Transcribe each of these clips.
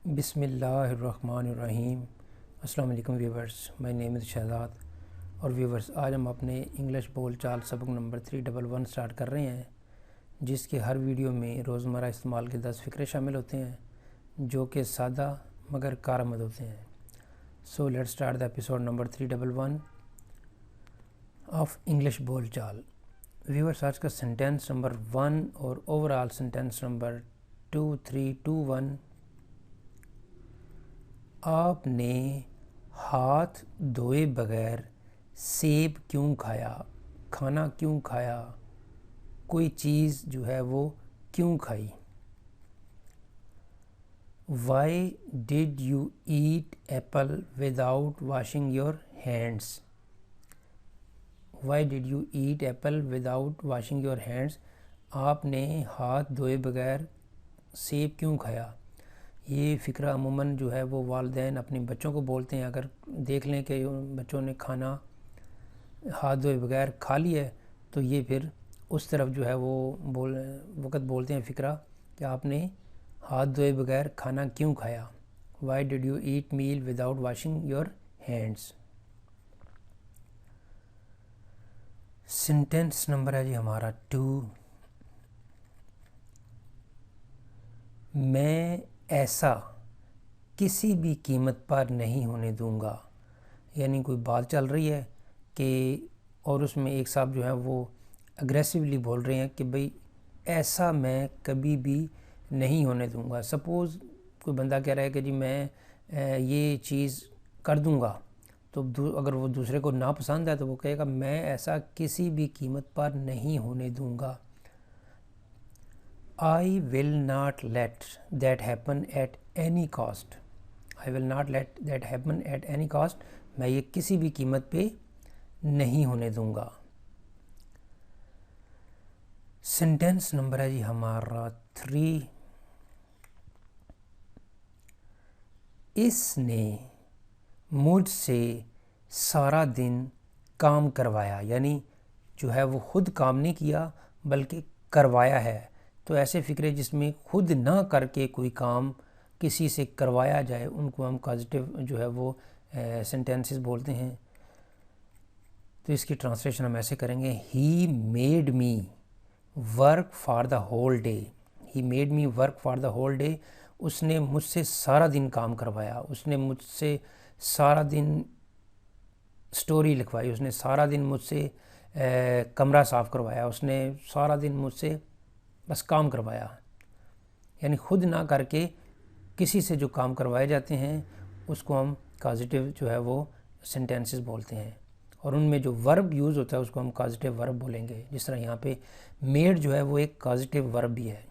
بسم اللہ الرحمن الرحیم۔ السلام علیکم ویورز، میں نیم از شہزاد اور ویورز آج ہم اپنے انگلش بول چال سبق نمبر 311 سٹارٹ کر رہے ہیں، جس کے ہر ویڈیو میں روزمرہ استعمال کے 10 فقرے شامل ہوتے ہیں جو کہ سادہ مگر کارآمد ہوتے ہیں۔ So let start the episode number 311 of English بول چال۔ ویورز آج کا سینٹینس نمبر 1 اور اوورآل سینٹینس نمبر 2 3 2 1۔ آپ نے ہاتھ دھوئے بغیر سیب کیوں کھایا؟ کھانا کیوں کھایا؟ کوئی چیز جو ہے وہ کیوں کھائی؟ Why did you eat apple without washing your hands? Why did you eat apple without washing your hands? آپ نے ہاتھ دھوئے بغیر سیب کیوں کھایا؟ یہ فقرہ عموماً جو ہے وہ والدین اپنے بچوں کو بولتے ہیں۔ اگر دیکھ لیں کہ بچوں نے کھانا ہاتھ دھوئے بغیر کھا لیا ہے تو یہ پھر اس طرف جو ہے وہ وقت بولتے ہیں فقرہ کہ آپ نے ہاتھ دھوئے بغیر کھانا کیوں کھایا؟ Why did you eat meal without washing your hands? Sentence number ہے جی ہمارا 2۔ میں ایسا کسی بھی قیمت پر نہیں ہونے دوں گا۔ یعنی کوئی بات چل رہی ہے کہ اور اس میں ایک صاحب جو ہے وہ اگریسیولی بول رہے ہیں کہ بھئی ایسا میں کبھی بھی نہیں ہونے دوں گا۔ سپوز کوئی بندہ کہہ رہا ہے کہ جی میں یہ چیز کر دوں گا، تو اگر وہ دوسرے کو ناپسند ہے تو وہ کہے گا میں ایسا کسی بھی قیمت پر نہیں ہونے دوں گا۔ I will not let that happen at any cost. I will not let that happen at any cost. میں یہ کسی بھی قیمت پہ نہیں ہونے دوں گا۔ سینٹینس نمبر ہے جی ہمارا 3۔ اس نے مجھ سے سارا دن کام کروایا۔ یعنی جو ہے وہ خود کام نہیں کیا بلکہ کروایا ہے۔ تو ایسے فقرے جس میں خود نہ کر کے کوئی کام کسی سے کروایا جائے ان کو ہم کازیٹیو جو ہے وہ سینٹینسز بولتے ہیں۔ تو اس کی ٹرانسلیشن ہم ایسے کریں گے، he made me work for the whole day. He made me work for the whole day. اس نے مجھ سے سارا دن کام کروایا۔ اس نے مجھ سے سارا دن سٹوری لکھوائی۔ اس نے سارا دن مجھ سے کمرہ صاف کروایا۔ اس نے سارا دن مجھ سے بس کام کروایا۔ یعنی خود نہ کر کے کسی سے جو کام کروائے جاتے ہیں اس کو ہم کازیٹیو جو ہے وہ سینٹینسز بولتے ہیں، اور ان میں جو ورب یوز ہوتا ہے اس کو ہم کازیٹیو ورب بولیں گے۔ جس طرح یہاں پہ میڈ جو ہے وہ ایک کازیٹیو ورب بھی ہے۔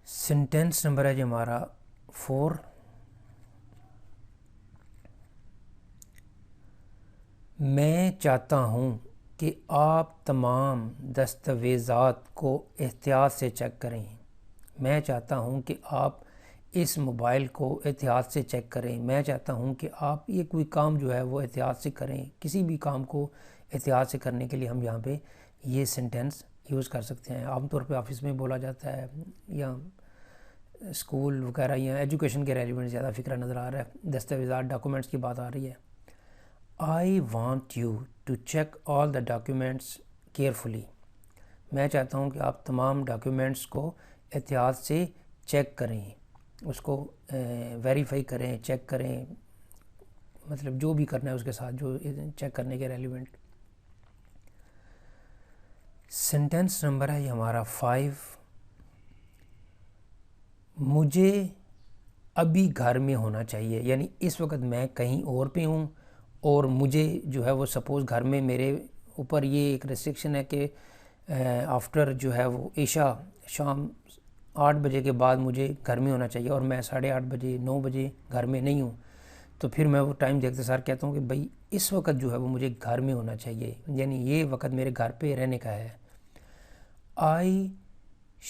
سینٹینس نمبر ہے جی ہمارا 4۔ میں چاہتا ہوں کہ آپ تمام دستاویزات کو احتیاط سے چیک کریں۔ میں چاہتا ہوں کہ آپ اس موبائل کو احتیاط سے چیک کریں۔ میں چاہتا ہوں کہ آپ یہ کوئی کام جو ہے وہ احتیاط سے کریں۔ کسی بھی کام کو احتیاط سے کرنے کے لیے ہم یہاں پہ یہ سینٹینس یوز کر سکتے ہیں۔ عام طور پہ آفس میں بولا جاتا ہے یا اسکول وغیرہ یا ایجوکیشن کے ریلیونٹ زیادہ فکرہ نظر آ رہا ہے۔ دستاویزات ڈاکومنٹس کی بات آ رہی ہے۔ I want you to check all the documents carefully. میں چاہتا ہوں کہ آپ تمام ڈاکیومنٹس کو احتیاط سے چیک کریں، اس کو ویریفائی کریں، چیک کریں، مطلب جو بھی کرنا ہے اس کے ساتھ جو چیک کرنے کے ریلیونٹ۔ سینٹینس نمبر ہے یہ ہمارا 5۔ مجھے ابھی گھر میں ہونا چاہیے۔ یعنی اس وقت میں کہیں اور پہ ہوں اور مجھے جو ہے وہ سپوز گھر میں میرے اوپر یہ ایک ریسٹرکشن ہے کہ آفٹر جو ہے وہ عشاء شام 8 بجے کے بعد مجھے گھر میں ہونا چاہیے، اور میں 8:30 بجے 9 بجے گھر میں نہیں ہوں، تو پھر میں وہ ٹائم دیکھتے سار کہتا ہوں کہ بھئی اس وقت جو ہے وہ مجھے گھر میں ہونا چاہیے۔ یعنی یہ وقت میرے گھر پہ رہنے کا ہے۔ I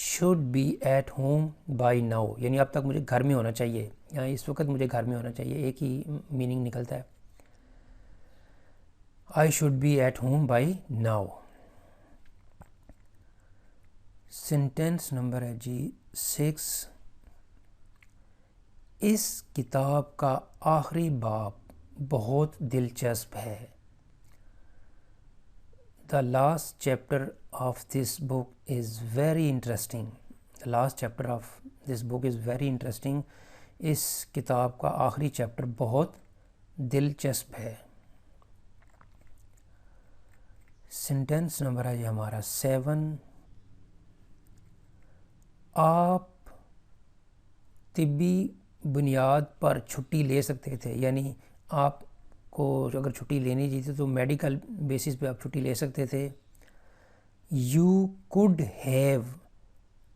should be at home by now. یعنی اب تک مجھے گھر میں ہونا چاہیے، یعنی اس وقت مجھے گھر میں ہونا چاہیے، ایک ہی میننگ نکلتا ہے۔ I should be at home by now. Sentence number ہے جی 6۔ اس کتاب کا آخری باب بہت دلچسپ ہے. The last chapter of this book is very interesting. The last chapter of this book is very interesting. اس کتاب کا آخری چیپٹر بہت دلچسپ ہے. سینٹینس نمبر ہے جی ہمارا 7. آپ طبی بنیاد پر چھٹی لے سکتے تھے، یعنی آپ کو اگر چھٹی لینی چاہیے تو میڈیکل بیسس پہ آپ چھٹی لے سکتے تھے. You could have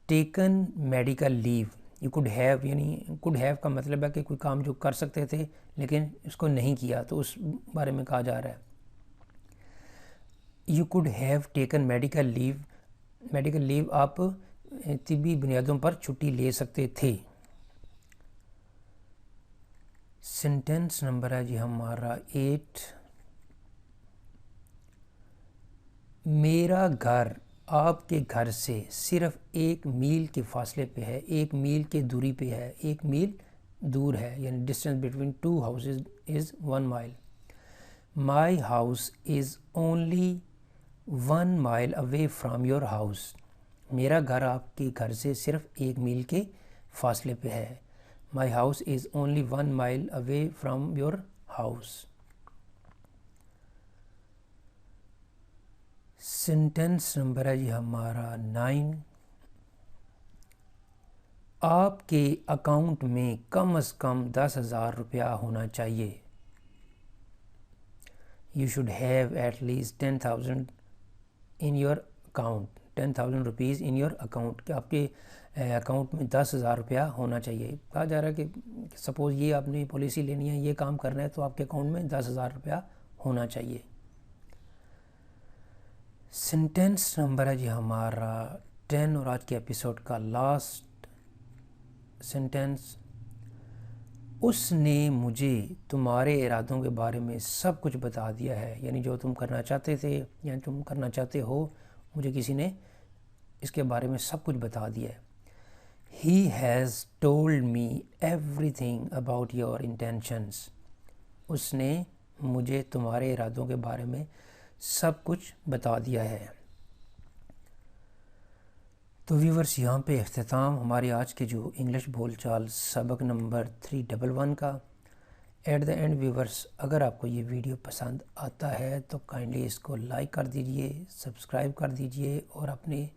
taken medical leave. You could have یعنی کوڈ ہیو کا مطلب ہے کہ کوئی کام جو کر سکتے تھے لیکن اس کو نہیں کیا، تو اس بارے میں کہا جا رہا ہے. You could have taken medical leave. Medical leave آپ طبی بنیادوں پر چھٹی لے سکتے تھے. سینٹینس نمبر ہے جی ہمارا 8. میرا گھر آپ کے گھر سے صرف 1 میل کے فاصلے پہ ہے. 1 میل کی دوری پہ ہے. 1 میل دور ہے، یعنی distance between 2 houses is 1 mile. My house is only 1 mile away from your house. میرا گھر آپ کے گھر سے صرف 1 میل کے فاصلے پہ ہے. My house is only 1 mile away from your house. Sentence number ہے جی ہمارا 9. آپ کے اکاؤنٹ میں کم از کم 10,000 روپیہ ہونا چاہیے. You should have at least 10,000 in your account. 10,000 rupees in your account. کہ آپ کے اکاؤنٹ میں 10,000 روپیہ ہونا چاہیے. کہا جا رہا ہے کہ سپوز یہ آپ نے پالیسی لینی ہے، یہ کام کرنا ہے، تو آپ کے اکاؤنٹ میں 10,000 روپیہ ہونا چاہیے. سینٹینس نمبر ہے جی ہمارا 10 اور آج کے ایپیسوڈ کا لاسٹ سینٹینس. اس نے مجھے تمہارے ارادوں کے بارے میں سب کچھ بتا دیا ہے، یعنی جو تم کرنا چاہتے تھے یا تم کرنا چاہتے ہو، مجھے کسی نے اس کے بارے میں سب کچھ بتا دیا ہے. He has told me everything about your intentions. اس نے مجھے تمہارے ارادوں کے بارے میں سب کچھ بتا دیا ہے. تو ویورز یہاں پہ اختتام ہماری آج کے جو انگلش بول چال سبق نمبر 311 کا. ایٹ دا اینڈ ویورز، اگر آپ کو یہ ویڈیو پسند آتا ہے تو کائنڈلی اس کو لائک کر دیجئے، سبسکرائب کر دیجئے، اور اپنے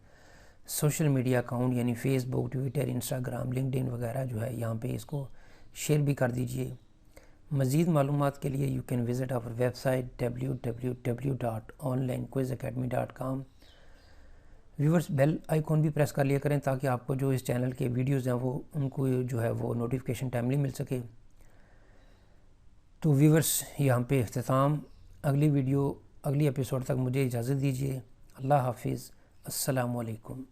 سوشل میڈیا اکاؤنٹ یعنی فیس بک، ٹویٹر، انسٹاگرام، لنکڈ ان وغیرہ جو ہے یہاں پہ اس کو شیئر بھی کر دیجئے. مزید معلومات کے لیے you can visit our website www.onlinequizacademy.com. Viewers bell icon بھی پریس کر لیا کریں تاکہ آپ کو جو اس چینل کے ویڈیوز ہیں وہ ان کو جو ہے وہ نوٹیفیکیشن ٹائملی مل سکے. تو ویورز یہاں پہ اختتام. اگلی ایپیسوڈ تک مجھے اجازت دیجیے. اللہ حافظ. السلام علیکم.